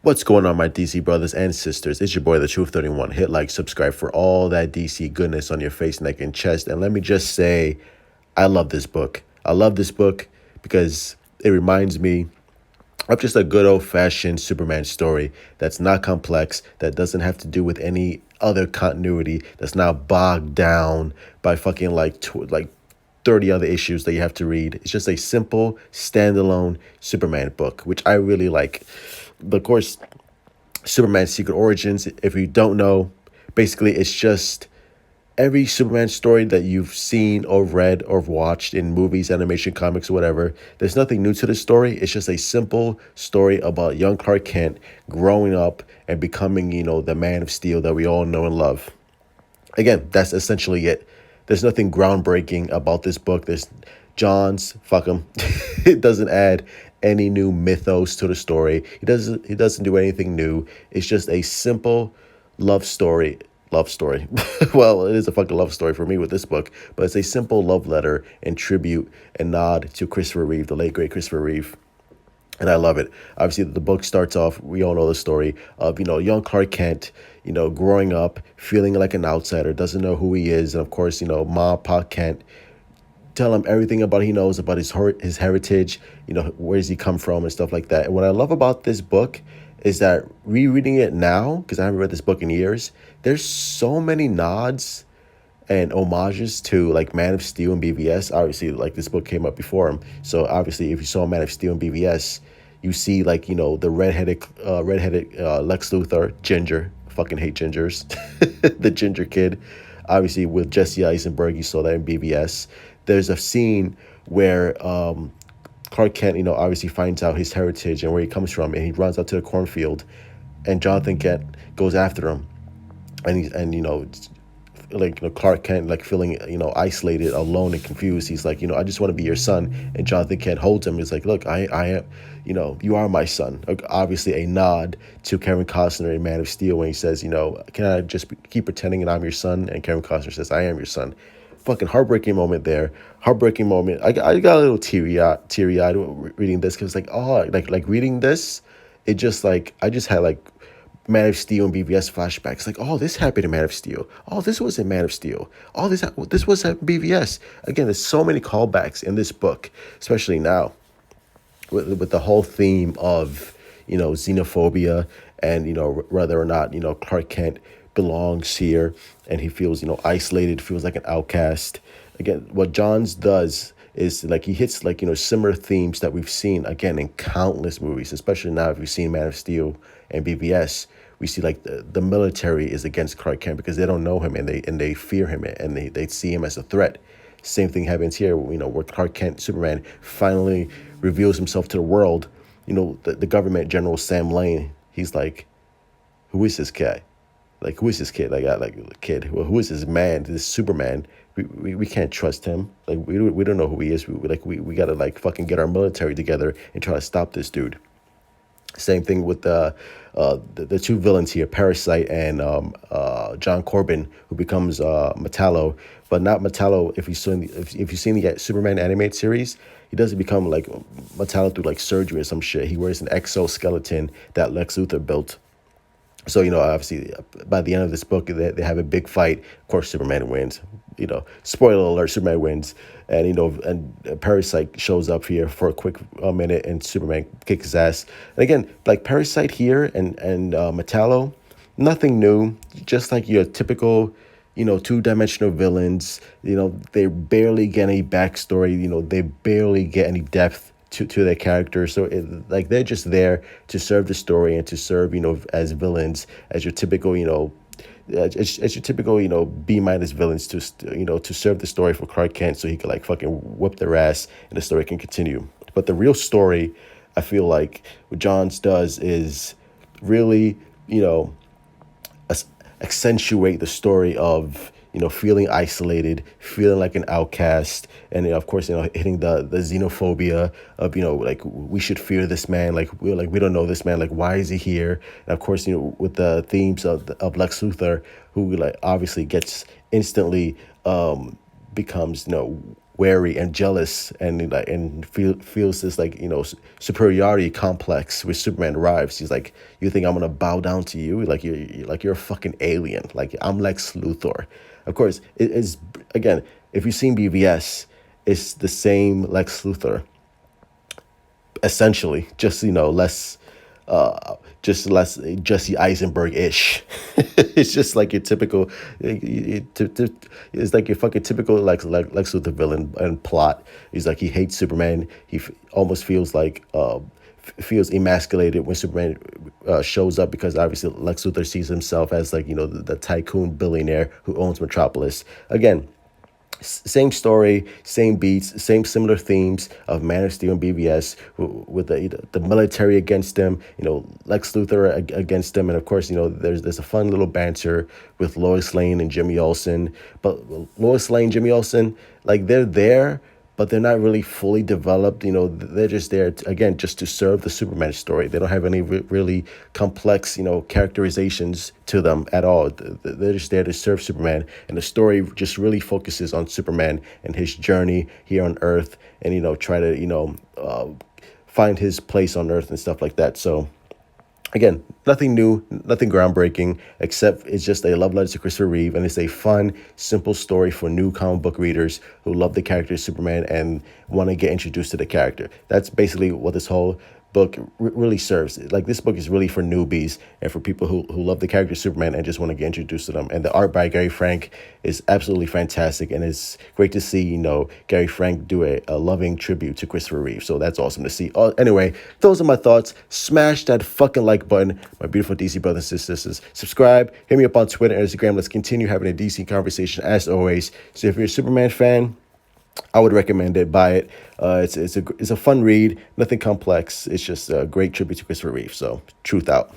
What's going on, my DC brothers and sisters? It's your boy, the Truth 31. Hit like, subscribe for all that DC goodness on your face, neck, and chest. And let me just say, I love this book. I love this book because it reminds me of just a good old fashioned Superman story that's not complex, that doesn't have to do with any other continuity, that's not bogged down by fucking like 30 other issues that you have to read. It's just a simple, standalone Superman book, which I really like. Of course, Superman's Secret Origins, if you don't know, basically it's just every Superman story that you've seen or read or watched in movies, animation, comics, whatever. There's nothing new to the story. It's just a simple story about young Clark Kent growing up and becoming, the Man of Steel that we all know and love. Again, that's essentially it. There's nothing groundbreaking about this book. There's John's fuck him. It doesn't add any new mythos to the story. He doesn't do anything new. It's just a simple love story. Love story. Well, it is a fucking love story for me with this book, but it's a simple love letter and tribute and nod to Christopher Reeve, the late great Christopher Reeve. And I love it. Obviously, the book starts off, we all know the story of, young Clark Kent, growing up, feeling like an outsider, doesn't know who he is. And of course, Ma, Pa Kent tell him everything about he knows about his heritage, where does he come from and stuff like that. And what I love about this book is that rereading it now, because I haven't read this book in years, there's so many nods and homages to like Man of Steel and BVS. Obviously, like this book came up before him, so obviously, if you saw Man of Steel and BVS, you see like the redheaded Lex Luthor, Ginger. Fucking hate gingers, the ginger kid. Obviously, with Jesse Eisenberg, you saw that in BVS. There's a scene where Clark Kent, obviously finds out his heritage and where he comes from, and he runs out to the cornfield, and Jonathan Kent goes after him, and Clark Kent like feeling isolated, alone, and confused. He's like, I just want to be your son. And Jonathan Kent holds him. He's like, look, I am, you are my son. Like, obviously a nod to Kevin Costner in Man of Steel when he says, can I just keep pretending that I'm your son? And Kevin Costner says, I am your son. Fucking heartbreaking moment there. Heartbreaking moment. I got a little teary-eyed reading this, because like reading this, it just like I just had like Man of Steel and BVS flashbacks. Like, oh, this happened in Man of Steel. Oh, this was in Man of Steel. Oh, this was at BVS. Again, there's so many callbacks in this book, especially now, with the whole theme of xenophobia and whether or not Clark Kent belongs here, and he feels isolated, feels like an outcast. Again, what Johns does is like he hits like similar themes that we've seen again in countless movies, especially now if you've seen Man of Steel and BVS. We see like the military is against Clark Kent because they don't know him, and they fear him, and they see him as a threat. Same thing happens here, where Clark Kent, Superman, finally reveals himself to the world. The government general Sam Lane, he's like, who is this guy? Like, who is this kid? Like kid. Well, who is this man? This Superman? We can't trust him. Like, we don't know who he is. We gotta like fucking get our military together and try to stop this dude. Same thing with the two villains here, Parasite and John Corbin, who becomes Metallo, but not Metallo. If you've seen the Superman animated series, he doesn't become like Metallo through like surgery or some shit. He wears an exoskeleton that Lex Luthor built. So, obviously, by the end of this book, they have a big fight. Of course, Superman wins. Spoiler alert, Superman wins. And Parasite shows up here for a quick minute, and Superman kicks his ass. And again, like Parasite here and Metallo, nothing new. Just like your typical, two-dimensional villains. They barely get any backstory. They barely get any depth to their characters. So they're just there to serve the story and to serve as villains, as your typical as your typical B minus villains to serve the story for Clark Kent, so he could like fucking whip their ass and the story can continue. But the real story, I feel like what Johns does is really accentuate the story of feeling isolated, feeling like an outcast, and of course hitting the xenophobia of like we should fear this man, like we don't know this man, like why is he here? And of course with the themes of Lex Luthor, who like obviously gets instantly becomes wary and jealous, and feels this like superiority complex with Superman arrives. He's like, you think I'm gonna bow down to you? Like you're a fucking alien. Like I'm Lex Luthor. Of course, it is again. If you've seen BVS, it's the same Lex Luthor essentially, just less Jesse Eisenberg ish. It's just like your typical, it's like your fucking typical Lex Luthor villain and plot. He's like, he hates Superman. Almost feels like feels emasculated when Superman shows up, because obviously Lex Luthor sees himself as like the tycoon billionaire who owns Metropolis. Again, same story, same beats, same similar themes of Man of Steel and BVS, with the military against them, Lex Luthor against them, and of course, there's a fun little banter with Lois Lane and Jimmy Olsen. But Lois Lane, Jimmy Olsen, like they're there, but they're not really fully developed. They're just there again just to serve the Superman story. They don't have any really complex, characterizations to them at all. They're just there to serve Superman, and the story just really focuses on Superman and his journey here on Earth, and try to find his place on Earth and stuff like that. So again, nothing new, nothing groundbreaking, except it's just a love letter to Christopher Reeve, and it's a fun, simple story for new comic book readers who love the character of Superman and want to get introduced to the character. That's basically what this whole book really serves. Like, this book is really for newbies and for people who love the character of Superman and just want to get introduced to them. And the art by Gary Frank is absolutely fantastic, and it's great to see Gary Frank do a loving tribute to Christopher Reeve. So that's awesome to see. Anyway, those are my thoughts. Smash that fucking like button, my beautiful DC brothers and sisters. Subscribe, hit me up on Twitter and Instagram. Let's continue having a DC conversation as always. So if you're a Superman fan, I would recommend it. Buy it. It's a fun read. Nothing complex. It's just a great tribute to Christopher Reeve. So, truth out.